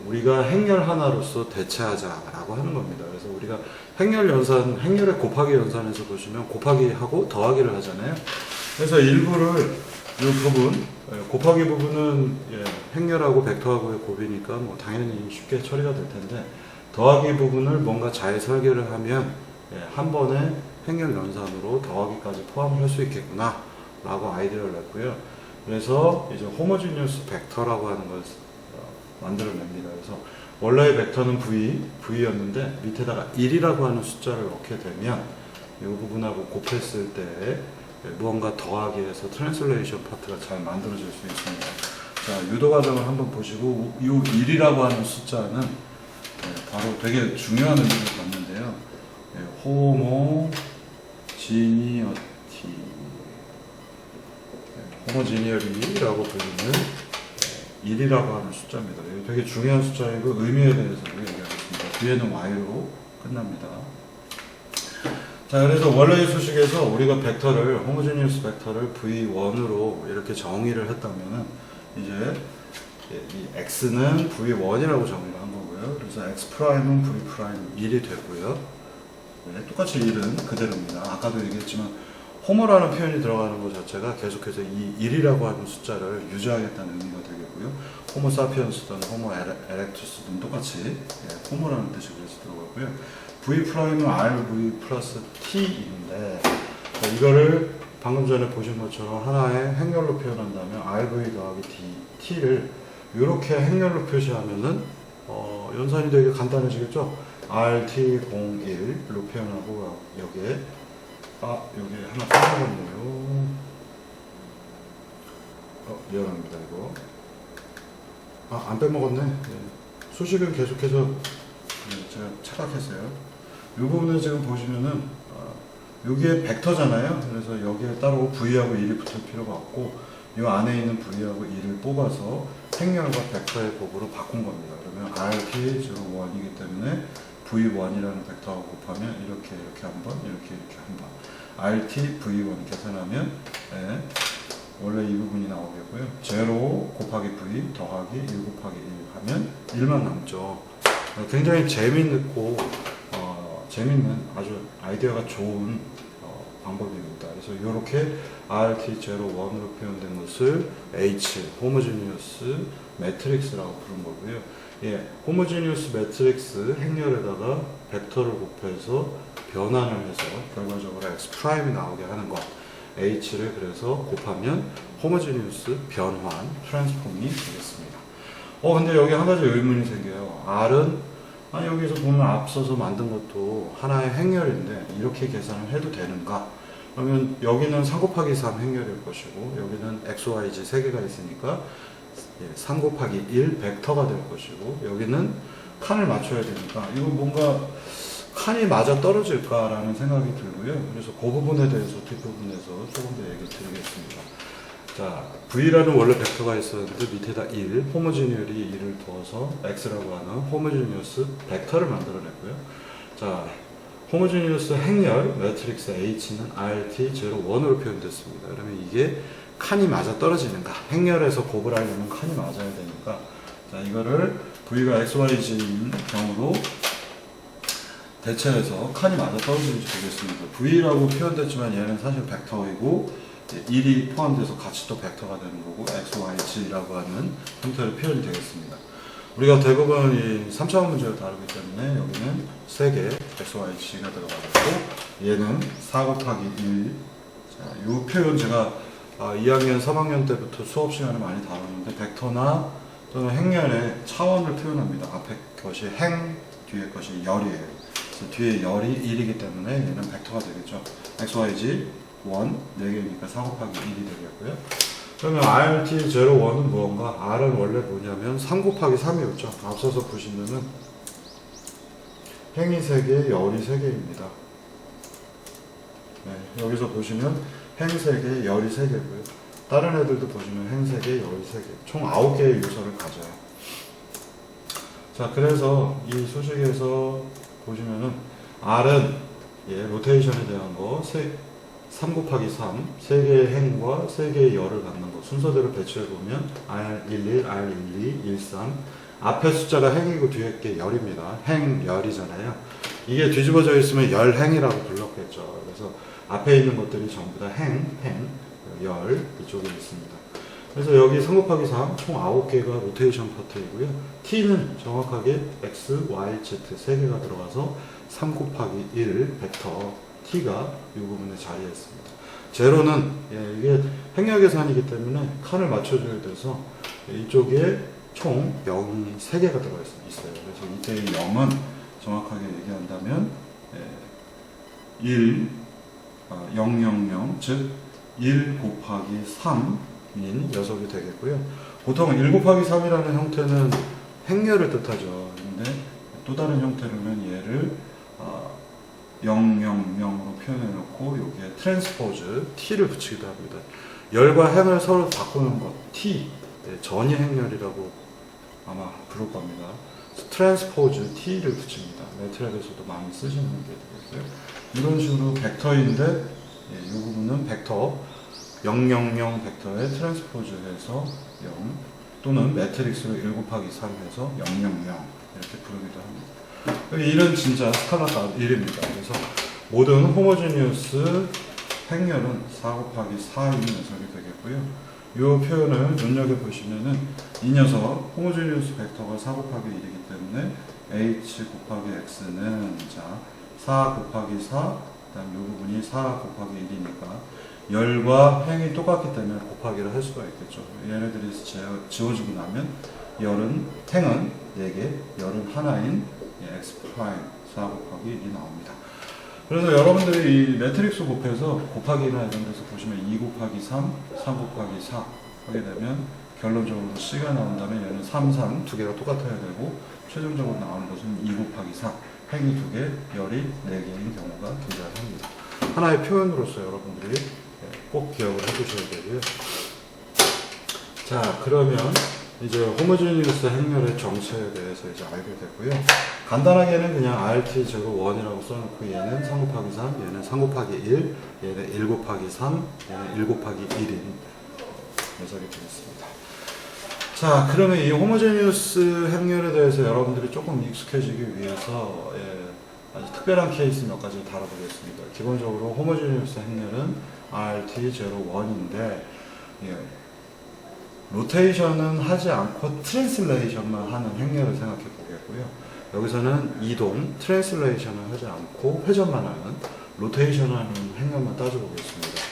우리가 행렬 하나로서 대체하자라고 하는 겁니다. 그래서 우리가 행렬의 곱하기 연산에서 보시면 곱하기 하고 더하기를 하잖아요. 그래서 일부를 이 부분, 곱하기 부분은 행렬하고 벡터하고의 곱이니까 뭐 당연히 쉽게 처리가 될 텐데 더하기 부분을 뭔가 잘 설계를 하면 한 번에 행렬 연산으로 더하기까지 포함을 할 수 있겠구나 라고 아이디어를 냈고요. 그래서 이제 호모지니어스 벡터라고 하는 걸 만들어냅니다. 그래서 원래의 벡터는 V였는데 밑에다가 1이라고 하는 숫자를 넣게 되면 이 부분하고 곱했을 때 무언가 더하기해서 트랜슬레이션 파트가 잘 만들어질 수 있습니다. 자, 유도 과정을 한번 보시고 이 1이라고 하는 숫자는 바로 되게 중요한 의미를 갖는데요. 호모지니어리라고 불리는 1이라고 하는 숫자입니다. 이거 되게 중요한 숫자이고 의미에 대해서도 얘기하겠습니다. 뒤에는 y로 끝납니다. 자, 그래서 원래의 수식에서 우리가 호모지니어스 벡터를 V1으로 이렇게 정의를 했다면은 이제 이 x는 V1이라고 정의를 한 거고요. 그래서 x'은 V'1이 되고요. 똑같이 1은 그대로입니다. 아까도 얘기했지만 호모라는 표현이 들어가는 것 자체가 계속해서 이 1이라고 하는 숫자를 유지하겠다는 의미가 되겠고요. 호모 사피엔스든 호모 에렉투스든 똑같이 호모라는 뜻이 그래서 들어가고요. V'은 RV 플러스 T인데 이거를 방금 전에 보신 것처럼 하나의 행렬로 표현한다면 RV 더하기 T를 이렇게 행렬로 표시하면은 연산이 되게 간단해지겠죠? RT01로 표현하고 여기에 여기 하나 빼먹었네요. 미안합니다. 이거 안 빼먹었네. 수식은 계속해서 제가 착각했어요. 이 부분을 지금 보시면은 여기에 벡터잖아요. 그래서 여기에 따로 V하고 1이 붙을 필요가 없고 이 안에 있는 V하고 1을 뽑아서 행렬과 벡터의 곱으로 바꾼 겁니다. 그러면 RT01이기 때문에 V1이라는 벡터하고 곱하면 이렇게 한 번, 이렇게 한 번. RT V1 계산하면 원래 이 부분이 나오겠고요. 0 곱하기 V 더하기 1 곱하기 1 하면 1만 남죠. 굉장히 재미있고 재밌는 아주 아이디어가 좋은 방법입니다. 그래서 이렇게 RT01으로 표현된 것을 H, 호모지니어스 매트릭스라고 부른 거고요. 예, 호모지니어스 매트릭스 행렬에다가 벡터를 곱해서 변환을 해서 결과적으로 X' 나오게 하는 것. H를 그래서 곱하면 호모지니어스 변환, 트랜스폼이 되겠습니다. 근데 여기 한 가지 의문이 생겨요. R은 여기서 보면 앞서서 만든 것도 하나의 행렬인데 이렇게 계산을 해도 되는가? 그러면 여기는 3 곱하기 3 행렬일 것이고 여기는 x, y, z 3개가 있으니까 3 곱하기 1 벡터가 될 것이고 여기는 칸을 맞춰야 되니까 이거 뭔가 칸이 맞아 떨어질까라는 생각이 들고요. 그래서 그 부분에 대해서 뒷부분에서 조금 더 얘기 드리겠습니다. 자, V라는 원래 벡터가 있었는데 밑에다 1, 호모지니얼이 1을 두어서 X라고 하는 호모지니어스 벡터를 만들어냈고요. 자, 호모지니어스 행렬 매트릭스 H는 RT01으로 표현됐습니다. 그러면 이게 칸이 맞아 떨어지는가? 행렬에서 곱을 하려면 칸이 맞아야 되니까 자, 이거를 V가 XYZ인 경우로 대체해서 칸이 맞아 떨어지는지 보겠습니다. V라고 표현됐지만 얘는 사실 벡터이고 1이 포함돼서 같이 또 벡터가 되는 거고 XYZ라고 하는 형태로 표현이 되겠습니다. 우리가 대부분 이 3차원 문제를 다루기 때문에 여기는 3개 XYZ가 들어가고 얘는 4 곱하기 1. 자, 이 표현 제가 2학년, 3학년 때부터 수업 시간에 많이 다뤘는데 벡터나 또는 행렬의 차원을 표현합니다. 앞에 것이 행, 뒤에 것이 열이에요. 뒤에 열이 1이기 때문에 얘는 벡터가 되겠죠. XYZ 1, 4개니까 4 곱하기 1이 되겠고요. 그러면 RT01은 무언가? R은 원래 뭐냐면 3 곱하기 3이었죠. 앞서서 보시면은 행이 3개, 열이 3개입니다. 네, 여기서 보시면 행 3개, 열이 3개고요. 다른 애들도 보시면 행 3개, 열이 3개. 총 9개의 요소를 가져요. 자, 그래서 이 소식에서 보시면은 R은 로테이션에 대한 거 3 곱하기 3, 3개의 행과 3개의 열을 갖는 거 순서대로 배치해보면 R11, R12, 13 앞에 숫자가 행이고 뒤에 게 열입니다. 행, 열이잖아요. 이게 뒤집어져 있으면 열행이라고 불렀겠죠. 그래서 앞에 있는 것들이 전부 다 행, 열 이쪽에 있습니다. 그래서 여기 3 곱하기 3, 총 9개가 로테이션 파트이고요. T는 정확하게 X, Y, Z 3개가 들어가서 3 곱하기 1 벡터 T가 이 부분에 자리했습니다. 제로는 이게 행렬 계산이기 때문에 칸을 맞춰줘야 돼서 이쪽에 총 0이 3개가 들어가 있어요. 그래서 이때의 0은 정확하게 얘기한다면 1, 000, 즉 1 곱하기 3인 녀석이 되겠고요. 보통 1 곱하기 3이라는 형태는 행렬을 뜻하죠. 근데 또 다른 형태로는 얘를 000으로 표현해놓고 여기에 트랜스포즈 T를 붙이기도 합니다. 열과 행을 서로 바꾸는 것 T, 전이 행렬이라고 아마 부를 겁니다. 트랜스포즈 T를 붙입니다. 매트릭에서도 많이 쓰시는 게 되겠어요. 이런 식으로 벡터인데 이 부분은 벡터 000 벡터에 트랜스포즈해서 0 또는 매트릭스로 1 곱하기 3 해서 000 이렇게 부르기도 합니다. 1은 진짜 스칼라 1입니다. 그래서 모든 호모지니어스 행렬은 4 곱하기 4인 녀석이 되겠고요. 이 표현을 눈여겨보시면은 이 녀석 호모지니어스 벡터가 4 곱하기 1이기 때문에 h 곱하기 x는 자 4 곱하기 4, 그 다음 이 부분이 4 곱하기 1이니까 열과 행이 똑같기 때문에 곱하기를 할 수가 있겠죠. 얘네들이 지워지고 나면 행은 4개, 열은 하나인 x 프라임 4 곱하기 1이 나옵니다. 그래서 여러분들이 이 매트릭스 곱해서 곱하기나 이런 데서 보시면 2 곱하기 3, 3 곱하기 4 하게 되면 결론적으로 C가 나온다면 얘는 3, 3 두 개가 똑같아야 되고 최종적으로 나오는 것은 2 곱하기 4 행이 2개, 열이 4개인 경우가 존재합니다. 하나의 표현으로서 여러분들이 꼭 기억을 해두셔야 되고요. 자, 그러면 이제 호모지니어스 행렬의 정체에 대해서 이제 알게 됐고요. 간단하게는 그냥 RT01이라고 써놓고 얘는 3 곱하기 3, 얘는 3 곱하기 1, 얘는 1 곱하기 3, 얘는 1 곱하기 1인 녀석이 되겠습니다. 자, 그러면 이 호모지니어스 행렬에 대해서 여러분들이 조금 익숙해지기 위해서 아주 특별한 케이스 몇 가지 다뤄보겠습니다. 기본적으로 호모지니어스 행렬은 RT01인데 예, 로테이션은 하지 않고 트랜슬레이션만 하는 행렬을 생각해 보겠고요. 여기서는 이동, 트랜슬레이션을 하지 않고 회전만 하는 로테이션 하는 행렬만 따져보겠습니다.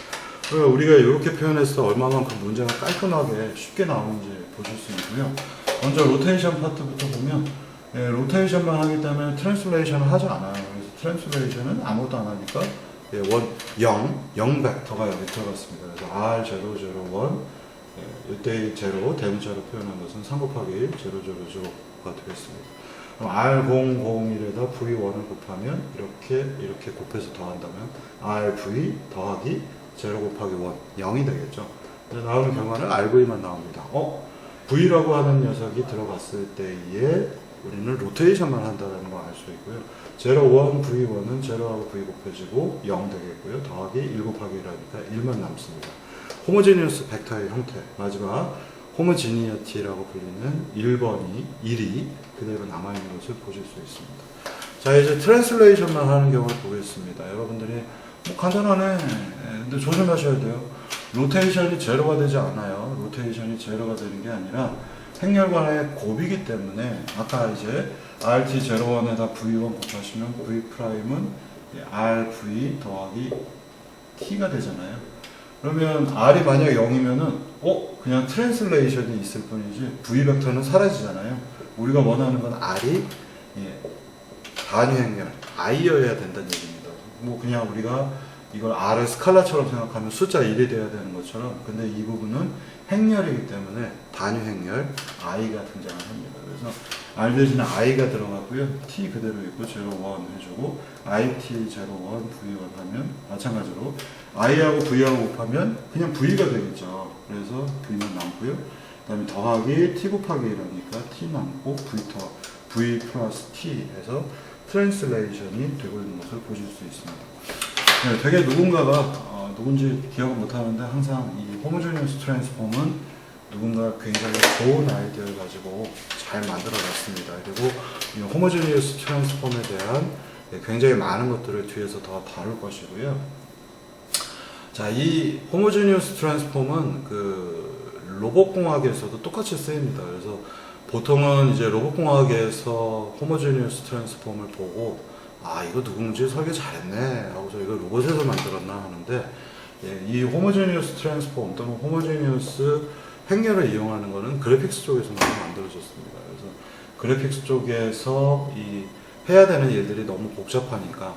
우리가 이렇게 표현했을 때 얼마만큼 문제가 깔끔하게 쉽게 나오는지 보실 수 있고요. 먼저 로테이션 파트부터 보면 예, 로테이션만 하기 때문에 트랜슬레이션을 하지 않아요. 그래서 트랜슬레이션은 아무것도 안 하니까 예, 0 벡터가 여기 들어갔습니다. 그래서 R001 예, 이때 0 대문자로 표현한 것은 3 곱하기 1 000가 되겠습니다. 그럼 R001에다 V1을 곱하면 이렇게 곱해서 더한다면 RV 더하기 0 곱하기 1 0이 되겠죠. 그래서 나오는 결과는 RV만 나옵니다. V라고 하는 녀석이 들어갔을 때에 우리는 로테이션만 한다는 걸 알 수 있고요. 0, 1, V1은 0하고 V 곱해지고 0 되겠고요. 더하기 1 곱하기 1하니까 1만 남습니다. 호모지니어스 벡터의 형태, 마지막 호모지니어티라고 불리는 1번이 1이 그대로 남아있는 것을 보실 수 있습니다. 자, 이제 트랜슬레이션만 하는 경우를 보겠습니다. 여러분들이 간단하네. 근데 조심하셔야 돼요. 로테이션이 제로가 되지 않아요. 로테이션이 제로가 되는 게 아니라 행렬관의 곱이기 때문에 아까 이제 RT01에다 V1 곱하시면 V'은 RV 더하기 T가 되잖아요. 그러면 R이 만약 0이면은 그냥 트랜슬레이션이 있을 뿐이지 V 벡터는 사라지잖아요. 우리가 원하는 건 R이 단위 행렬 I여야 된다는 얘기입니다. 뭐 그냥 우리가 이걸 R을 스칼라처럼 생각하면 숫자 1이 돼야 되는 것처럼, 근데 이 부분은 행렬이기 때문에 단위 행렬 I가 등장을 합니다. 그래서 R 대신에 I가 들어가고요. T 그대로 있고 0, 1 해주고 IT 0, 1, V1 하면 마찬가지로 I하고 V하고 곱하면 그냥 V가 되겠죠. 그래서 V만 남고요. 그 다음에 더하기 T 곱하기 1하니까 T 남고 V 플러스 T 해서 트랜슬레이션이 되고 있는 것을 보실 수 있습니다. 네, 되게 누군가가 누군지 기억을 못하는데 항상 이 호모지니어스 트랜스폼은 누군가 굉장히 좋은 아이디어를 가지고 잘 만들어놨습니다. 그리고 이 호모지니어스 트랜스폼에 대한 굉장히 많은 것들을 뒤에서 더 다룰 것이고요. 자, 이 호모지니어스 트랜스폼은 그 로봇공학에서도 똑같이 쓰입니다. 그래서 보통은 이제 로봇공학에서 호모지니어스 트랜스폼을 보고 이거 누군지 설계 잘했네 하고서 이거 로봇에서 만들었나 하는데 이 호모지니어스 트랜스폼 또는 호모지니어스 행렬을 이용하는 것은 그래픽스 쪽에서 만들어졌습니다. 그래서 그래픽스 쪽에서 해야 되는 일들이 너무 복잡하니까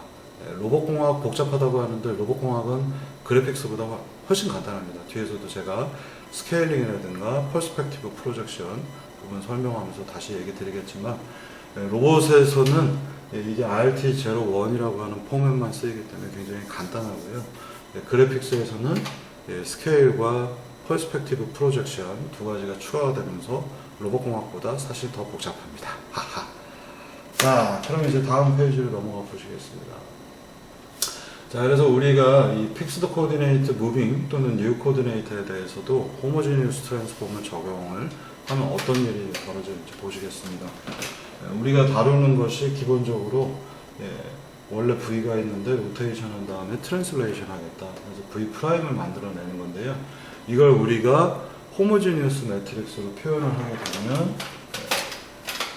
로봇공학 복잡하다고 하는데 로봇공학은 그래픽스보다 훨씬 간단합니다. 뒤에서도 제가 스케일링이라든가 퍼스펙티브 프로젝션 부분 설명하면서 다시 얘기 드리겠지만 로봇에서는 이게 RT01이라고 하는 포맷만 쓰이기 때문에 굉장히 간단하고요. 그래픽스에서는 스케일과 퍼스펙티브 프로젝션 두 가지가 추가가 되면서 로봇공학보다 사실 더 복잡합니다. 하하. 자, 그럼 이제 다음 페이지로 넘어가 보시겠습니다. 자, 그래서 우리가 이 픽스드 코디네이트 무빙 또는 뉴 코디네이트에 대해서도 호모지니어스 트랜스폼을 적용을 하면 어떤 일이 벌어질지 보시겠습니다. 우리가 다루는 것이 기본적으로 원래 V가 있는데 로테이션 한 다음에 트랜슬레이션 하겠다. 그래서 V 프라임을 만들어내는 건데요. 이걸 우리가 호모지니어스 매트릭스로 표현을 하게 되면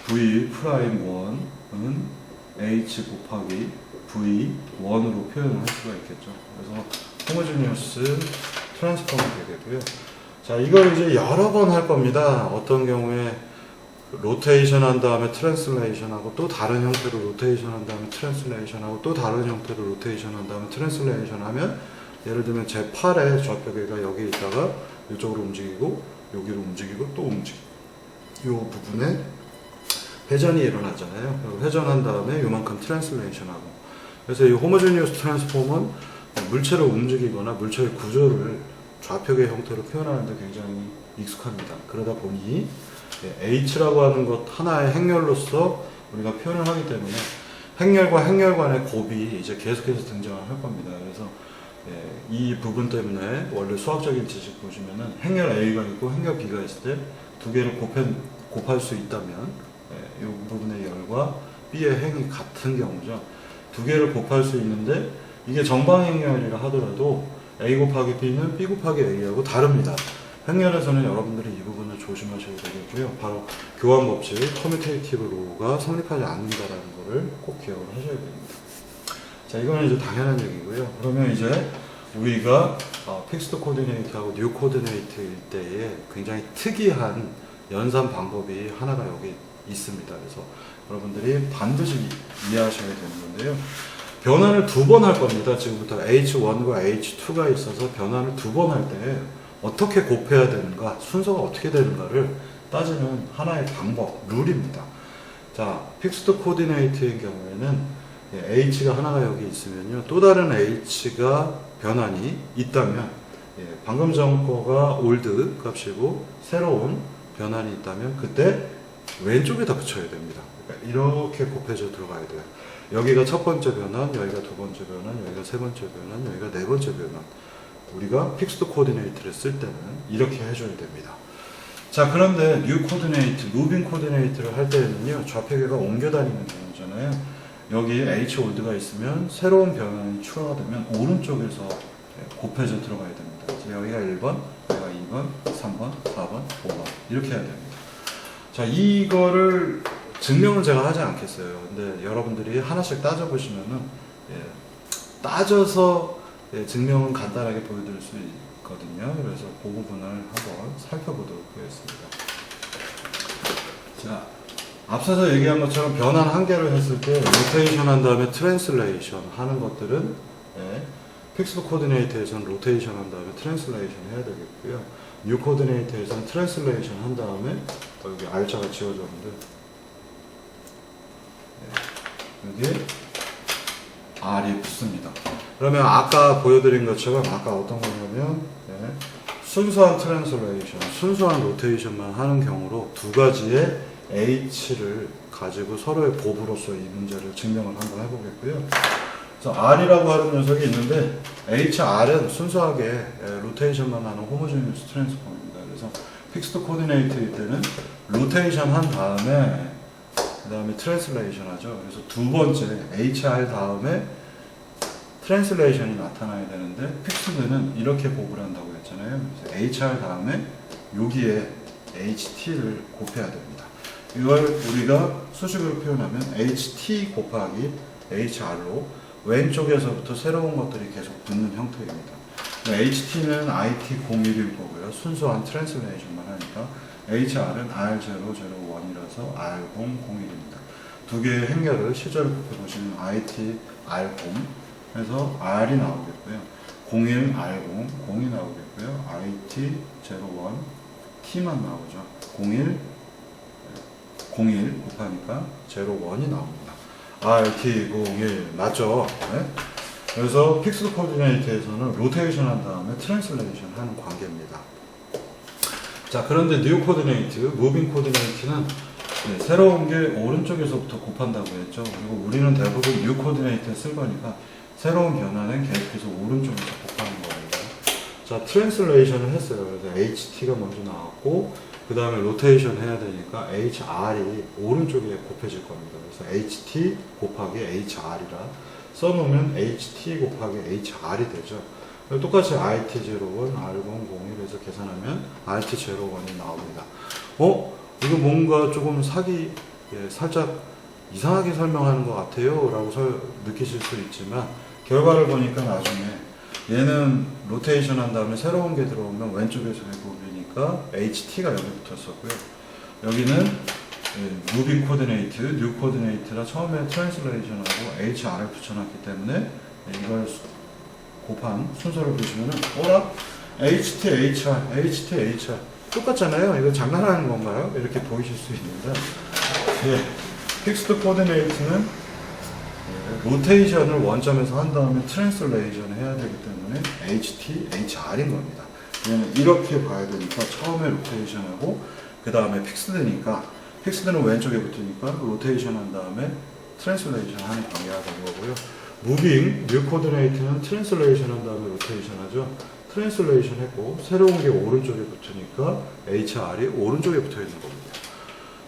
V 프라임 1은 H 곱하기 V1으로 표현을 할 수가 있겠죠. 그래서 호모지니어스 트랜스폼이 되겠고요. 자, 이걸 이제 여러 번 할 겁니다. 어떤 경우에 로테이션 한 다음에 트랜슬레이션 하고 또 다른 형태로 로테이션 한 다음에 트랜슬레이션 하고 또 다른 형태로 로테이션 한 다음에 트랜슬레이션 하면 예를 들면 제 팔의 좌표계가 여기 있다가 이쪽으로 움직이고 여기로 움직이고 또 움직이고 이 부분에 회전이 일어나잖아요. 회전한 다음에 요만큼 트랜슬레이션 하고, 그래서 이 호모지니어스 트랜스폼은 물체를 움직이거나 물체의 구조를 좌표계 형태로 표현하는데 굉장히 익숙합니다. 그러다 보니 H라고 하는 것 하나의 행렬로서 우리가 표현을 하기 때문에 행렬과 행렬 간의 곱이 이제 계속해서 등장을 할 겁니다. 그래서 이 부분 때문에 원래 수학적인 지식 보시면은 행렬 A가 있고 행렬 B가 있을 때 두 개를 곱할 수 있다면 이 부분의 열과 B의 행이 같은 경우죠. 두 개를 곱할 수 있는데 이게 정방 행렬이라 하더라도 A 곱하기 B는 B 곱하기 A하고 다릅니다. 행렬에서는 여러분들이 이 부분을 조심하셔야 되겠고요. 바로 교환 법칙, 커뮤테이티브 로우가 성립하지 않는다라는 것을 꼭 기억을 하셔야 됩니다. 자, 이거는 이제 당연한 얘기고요. 그러면 이제 우리가 픽스드 코디네이트하고 뉴 코디네이트일 때에 굉장히 특이한 연산 방법이 하나가 여기 있습니다. 그래서 여러분들이 반드시 이해하셔야 되는 건데요. 변환을 두 번 할 겁니다. 지금부터 H1과 H2가 있어서 변환을 두 번 할 때 어떻게 곱해야 되는가, 순서가 어떻게 되는가를 따지는 하나의 방법, 룰입니다. 자, 픽스드 코디네이트의 경우에는 H가 하나가 여기 있으면요, 또 다른 H가 변환이 있다면, 방금 전 거가 올드 값이고 새로운 변환이 있다면 그때 왼쪽에다 붙여야 됩니다. 그러니까 이렇게 곱해져 들어가야 돼요. 여기가 첫 번째 변환, 여기가 두 번째 변환, 여기가 세 번째 변환, 여기가 네 번째 변환. 우리가 픽스드 코디네이트를 쓸 때는 이렇게 해줘야 됩니다. 자, 그런데 뉴 코디네이트, 무빙 코디네이트를 할 때는요, 좌표계가 옮겨 다니는 경우잖아요. 여기 H 올드가 있으면 새로운 변환이 추가가 되면 오른쪽에서 곱해져 들어가야 됩니다. 여기가 1번, 여기가 2번, 3번, 4번, 5번 이렇게 해야 됩니다. 자, 이거를 증명을 제가 하지 않겠어요. 근데 여러분들이 하나씩 따져보시면은, 따져서 증명은 간단하게 보여드릴 수 있거든요. 그래서 그 부분을 한번 살펴보도록 하겠습니다. 자, 앞서서 얘기한 것처럼 변환 한 개를 했을 때 로테이션 한 다음에 트랜슬레이션 하는 것들은 픽스드 코디네이트에서는 로테이션 한 다음에 트랜슬레이션 해야 되겠고요. 뉴 코디네이트에서는 트랜슬레이션 한 다음에 여기 R자가 지워졌는데 여기에 R이 붙습니다. 그러면 아까 보여드린 것처럼 아까 어떤 거냐면 순수한 트랜슬레이션, 순수한 로테이션만 하는 경우로 두 가지의 H를 가지고 서로의 곱으로서 이 문제를 증명을 한번 해보겠고요. 그래서 R이라고 하는 녀석이 있는데 HR은 순수하게 로테이션만 하는 호모제니어스 트랜스폼입니다. 그래서 픽스드 코디네이트일 때는 로테이션 한 다음에 그 다음에 트랜슬레이션 하죠. 그래서 두 번째 HR 다음에 트랜슬레이션이 나타나야 되는데 픽스드는 이렇게 곱을 한다고 했잖아요. 그래서 HR 다음에 여기에 HT를 곱해야 됩니다. 이걸 우리가 수식으로 표현하면 HT 곱하기 HR로 왼쪽에서부터 새로운 것들이 계속 붙는 형태입니다. HT는 IT01일 거고요. 순수한 트랜슬레이션만 하니까 HR은 R001이라서 R001입니다. 두 개의 행렬을 시절을 곱해보시면 IT R0 해서 R이 나오겠고요. 01 R0 0이 나오겠고요. IT 01 T만 나오죠. 01 곱하니까 01이 나옵니다. RT01 맞죠? 네? 그래서 픽스드 코디네이트에서는 로테이션 한 다음에 트랜슬레이션 하는 관계입니다. 자, 그런데 뉴 코디네이트, 무빙 코디네이트는 새로운 게 오른쪽에서부터 곱한다고 했죠. 그리고 우리는 대부분 뉴 코디네이트를 쓴 거니까 새로운 변화는 계속해서 오른쪽에서 곱하는 겁니다. 자, 트랜슬레이션을 했어요. 그래서 HT가 먼저 나왔고 그 다음에 로테이션 해야 되니까 HR이 오른쪽에 곱해질 겁니다. 그래서 HT 곱하기 HR이라 써놓으면 HT 곱하기 HR이 되죠. 똑같이 RT01, R001에서 계산하면 RT01이 나옵니다. 이거 뭔가 조금 살짝 이상하게 설명하는 것 같아요 라고 느끼실 수 있지만 결과를 보니까 나중에 얘는 로테이션 한 다음에 새로운 게 들어오면 왼쪽에서의 곱이니까 HT가 여기 붙었었고요. 여기는 무빙 코디네이트, 뉴 코디네이트라 처음에 트랜슬레이션하고 HR을 붙여놨기 때문에 이걸 곱한 순서를 보시면은 HT, HR, HT, HR 똑같잖아요. 이거 장난하는 건가요? 이렇게 보이실 수 있는데 픽스드 코디네이트는 로테이션을 원점에서 한 다음에 트랜슬레이션 해야 되기 때문에 HT, HR인 겁니다. 이렇게 봐야 되니까 처음에 로테이션하고 그 다음에 픽스드니까 픽스드는 왼쪽에 붙으니까 로테이션 한 다음에 트랜슬레이션 하는 관계가 되는 거고요. 무빙, 뉴 코디네이트는 트랜슬레이션 한 다음에 로테이션 하죠. 트랜슬레이션 했고 새로운 게 오른쪽에 붙으니까 HR이 오른쪽에 붙어 있는 겁니다.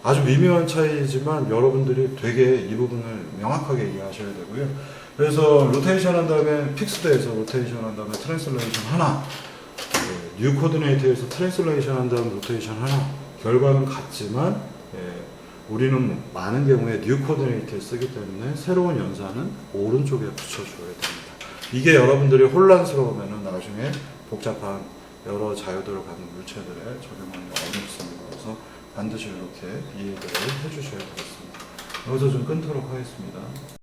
아주 미묘한 차이지만 여러분들이 되게 이 부분을 명확하게 이해하셔야 되고요. 그래서 로테이션 한 다음에 픽스드에서 로테이션 한 다음에 트랜슬레이션 하나, 뉴 코디네이트에서 트랜슬레이션 한 다음 로테이션 하나, 결과는 같지만 우리는 많은 경우에 뉴 코디네이트에 쓰기 때문에 새로운 연산은 오른쪽에 붙여줘야 됩니다. 이게 여러분들이 혼란스러우면 나중에 복잡한 여러 자유도를 갖는 물체들에 적용하는 게 어렵습니다. 그래서 반드시 이렇게 이해를 해주셔야 되겠습니다. 여기서 좀 끊도록 하겠습니다.